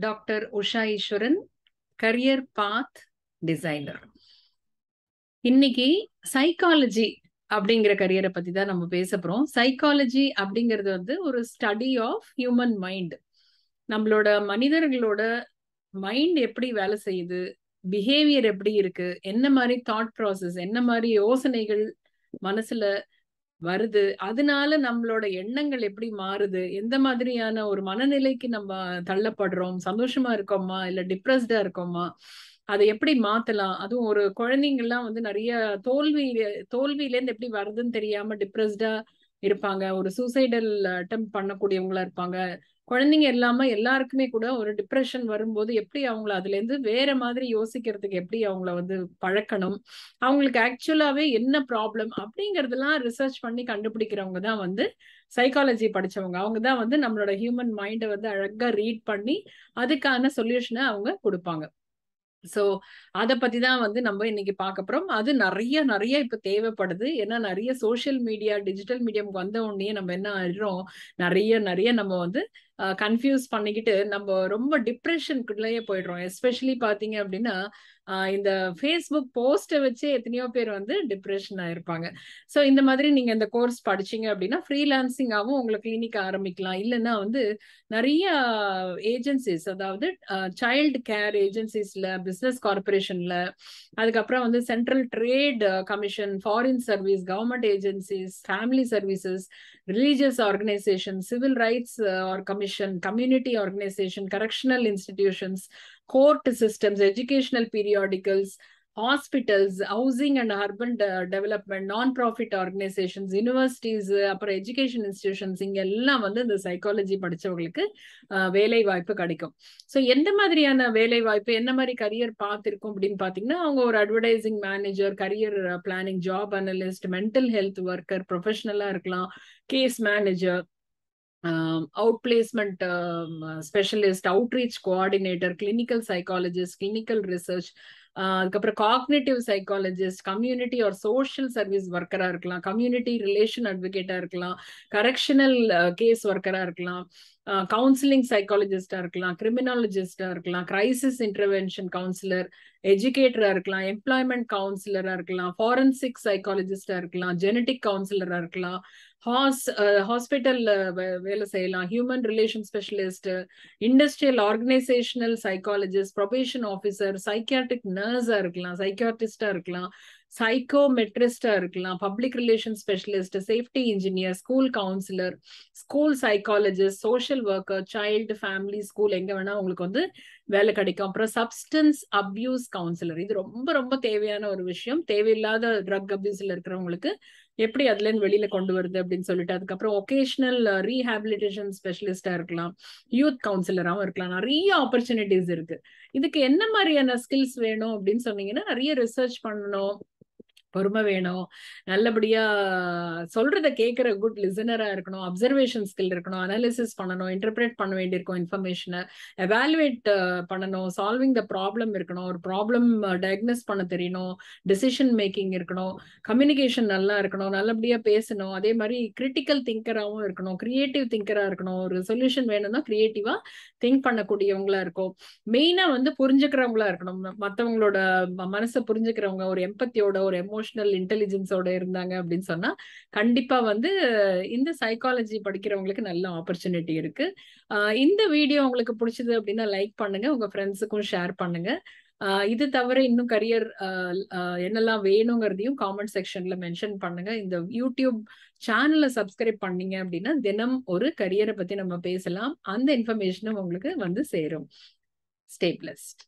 Doctor Usha ஈஸ்வரன், career பாத் designer. இன்னைக்கு psychology அப்படிங்கிற கரியரை பத்தி தான் நம்ம பேச போறோம். சைக்காலஜி அப்படிங்கிறது வந்து ஒரு ஸ்டடி ஆஃப் ஹியூமன் மைண்ட். நம்மளோட மனிதர்களோட மைண்ட் எப்படி வேலை செய்யுது, பிஹேவியர் எப்படி இருக்கு, என்ன மாதிரி தாட் ப்ராசஸ், என்ன மாதிரி யோசனைகள் மனசுல வருது, அதனால நம்மளோட எண்ணங்கள் எப்படி மாறுது, எந்த மாதிரியான ஒரு மனநிலைக்கு நம்ம தள்ளப்படுறோம், சந்தோஷமா இருக்கோமா இல்ல டிப்ரெஸ்டா இருக்கோமா, அதை எப்படி மாத்தலாம். அதுவும் ஒரு குழந்தைங்கள்லாம் வந்து நிறைய தோல்வியில இருந்து எப்படி வருதுன்னு தெரியாம டிப்ரெஸ்டா இருப்பாங்க, ஒரு சூசைடல் அட்டெம்ப்ட் பண்ணக்கூடியவங்களா இருப்பாங்க. குழந்தைங்க இல்லாம எல்லாருக்குமே கூட ஒரு டிப்ரெஷன் வரும்போது எப்படி அவங்கள அதுல இருந்து வேற மாதிரி யோசிக்கிறதுக்கு எப்படி அவங்கள வந்து பழக்கணும், அவங்களுக்கு ஆக்சுவலாவே என்ன ப்ராப்ளம் அப்படிங்கறதெல்லாம் ரிசர்ச் பண்ணி கண்டுபிடிக்கிறவங்க தான் வந்து சைக்காலஜி படிச்சவங்க. அவங்க தான் வந்து நம்மளோட ஹியூமன் மைண்டை வந்து அழகா ரீட் பண்ணி அதுக்கான சொல்யூஷனை அவங்க கொடுப்பாங்க. சோ அத பத்தி தான் வந்து நம்ம இன்னைக்கு பார்க்க போறோம். அது நிறைய இப்ப தேவைப்படுது. ஏன்னா நிறைய சோசியல் மீடியா, டிஜிட்டல் மீடியம் வந்த உடனே நம்ம என்ன ஆயிடுறோம், நிறைய நம்ம வந்து கன்ஃபியூஸ் பண்ணிக்கிட்டு நம்ம ரொம்ப டிப்ரெஷனுக்குள்ளேயே போயிடுறோம். எஸ்பெஷலி பாத்தீங்க அப்படின்னா இந்த ஃபேஸ்புக் போஸ்ட்டை வச்சு எத்தனையோ பேர் வந்து டிப்ரெஷன் ஆயிருப்பாங்க. ஸோ இந்த மாதிரி நீங்க இந்த கோர்ஸ் படிச்சீங்க அப்படின்னா ஃப்ரீலான்சிங்காகவும் உங்களை கிளினிக் ஆரம்பிக்கலாம். இல்லைன்னா வந்து நிறைய ஏஜென்சிஸ், அதாவது சைல்டு கேர் ஏஜென்சிஸ்ல, பிசினஸ் கார்பரேஷன்ல, அதுக்கப்புறம் வந்து central trade commission, foreign service, government agencies, family services, religious organisation, civil rights commission, community organisation, correctional institutions, court systems, educational periodicals, hospitals, housing and urban development, non profit organisations, universities, அப்புறம் education institutions, இங்க எல்லாம் வந்து இந்த psychology படிச்சவங்களுக்கு வேலை வாய்ப்பு கிடைக்கும். So எந்த மாதிரியான வேலை வாய்ப்பு, என்ன மாதிரி கரியர் பார்த்திருக்கும் அப்படின்னு பாத்தீங்கன்னா, அவங்க ஒரு advertising manager, career planning, job analyst, mental health worker, ப்ரொஃபஷனலா இருக்கலாம், case manager, outplacement specialist, outreach coordinator, clinical psychologist, clinical research, அதுக்கப்புறம் cognitive psychologist, community or social service ஒர்க்கரா இருக்கலாம், கம்யூனிட்டி ரிலேஷன் அட்வொகேட்டா இருக்கலாம், கரெக்ஷனல் கேஸ் ஒர்க்கரா இருக்கலாம், கவுன்சிலிங் சைக்காலஜிஸ்டா இருக்கலாம், கிரிமினாலஜிஸ்டா இருக்கலாம், crisis intervention councillor, எஜுகேட்டரா இருக்கலாம், எம்ப்ளாய்மெண்ட் கவுன்சிலரா இருக்கலாம், ஃபாரன்சிக் சைக்காலஜிஸ்டா இருக்கலாம், ஜெனட்டிக் கவுன்சிலரா இருக்கலாம், ஹாஸ்பிட்டல்ல வேலை செய்யலாம், human relation specialist, industrial organisational psychologist, probation officer, psychiatric நர்ஸா இருக்கலாம், சைக்கியாட்ரிஸ்டா இருக்கலாம், சைக்கோமெட்ரிஸ்டா இருக்கலாம், public relation specialist, safety engineer, school counsellor, school psychologist, social worker, child, family, school, எங்க வேணா உங்களுக்கு வந்து வேலை கிடைக்கும். அப்புறம் சப்ஸ்டன்ஸ் அபியூஸ் கவுன்சிலர், இது ரொம்ப தேவையான ஒரு விஷயம். தேவையில்லாத ட்ரக் அபியூஸ்ல இருக்கிறவங்களுக்கு எப்படி அதுல இருந்து வெளியில கொண்டு வருது அப்படின்னு சொல்லிட்டு. அதுக்கப்புறம் ஒகேஷனல் ரீஹாபிலிட்டேஷன் ஸ்பெஷலிஸ்டா இருக்கலாம், யூத் கவுன்சிலராகவும் இருக்கலாம். நிறைய ஆப்பர்ச்சுனிட்டிஸ் இருக்கு. இதுக்கு என்ன மாதிரியான ஸ்கில்ஸ் வேணும் அப்படின்னு சொன்னீங்கன்னா, நிறைய ரிசர்ச் பண்ணணும், பொறுமை வேணும், நல்லபடியா சொல்றத கேட்கிற குட் லிசனரா இருக்கணும், அப்சர்வேஷன் ஸ்கில் இருக்கணும், அனாலிசிஸ் பண்ணணும், இன்டர்பிரேட் பண்ண வேண்டியிருக்கும் இன்ஃபர்மேஷனை, எவாலுவேட் பண்ணணும், சால்விங் த ப்ராப்ளம் இருக்கணும், ஒரு ப்ராப்ளம் டயக்னோஸ் பண்ண தெரியணும், டிசிஷன் மேக்கிங் இருக்கணும், கம்யூனிகேஷன் நல்லா இருக்கணும், நல்லபடியா பேசணும், அதே மாதிரி கிரிட்டிக்கல் திங்கராகவும் இருக்கணும், கிரியேட்டிவ் திங்கரா இருக்கணும். ஒரு சொல்யூஷன் வேணும்னா கிரியேட்டிவா திங்க் பண்ணக்கூடியவங்களா இருக்கும். மெயினா வந்து புரிஞ்சுக்கிறவங்களா இருக்கணும், மற்றவங்களோட மனசை புரிஞ்சுக்கிறவங்க, ஒரு எம்பத்தியோட, ஒரு எமோஷனல் இன்டெலிஜென்ஸோட இருந்தாங்க அப்படின்னு சொன்னா கண்டிப்பா வந்து இந்த சைக்காலஜி படிக்கிறவங்களுக்கு நல்ல ஆப்பர்ச்சுனிட்டி இருக்கு. இந்த வீடியோ உங்களுக்கு பிடிச்சது அப்படின்னா லைக் பண்ணுங்க, உங்க ஃப்ரெண்ட்ஸுக்கும் ஷேர் பண்ணுங்க. இது தவிர இன்னும் கரியர் என்னெல்லாம் வேணுங்கிறதையும் காமெண்ட் செக்ஷன்ல மென்ஷன் பண்ணுங்க. இந்த யூடியூப் சேனலை சப்ஸ்கிரைப் பண்ணீங்க அப்படின்னா தினம் ஒரு கரியரை பத்தி நம்ம பேசலாம். அந்த இன்ஃபர்மேஷனும் உங்களுக்கு வந்து சேரும். Stay blessed.